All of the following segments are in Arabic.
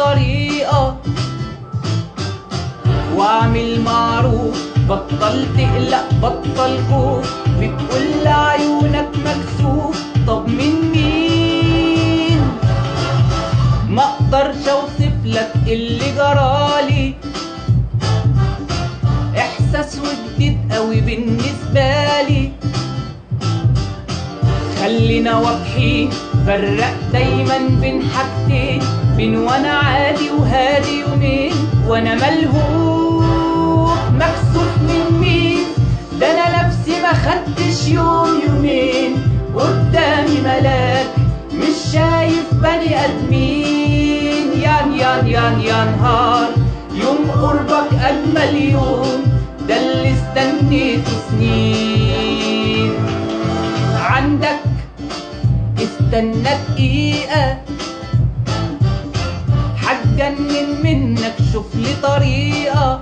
طريقة واعمل معروف، بطل تقلق بطل خوف، بتقول لعيونك مكسوف، طب من مين؟ ما اقدرش اوصف لك اللي جرالي، احساس وجديد قوي بالنسبة لي. خلينا واضحين، فرق دايما بين حاجتين، بين وانا عادي وهادي يومين وانا ملهوف مكسوف من مين. ده انا نفسي ما خدتش يوم يومين، قدامي ملاك مش شايف بني ادمين. يا نهار يوم قربك اجمل يوم، ده اللي استنيته سنين. عندك استنى دقيقة، هتجنن منك شوف لي طريقة،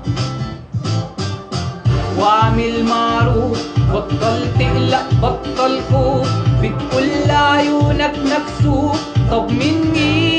واعمل معروف، بطل تقلق بطل خوف، بتقول لعيونك مكسوف، طب من مين؟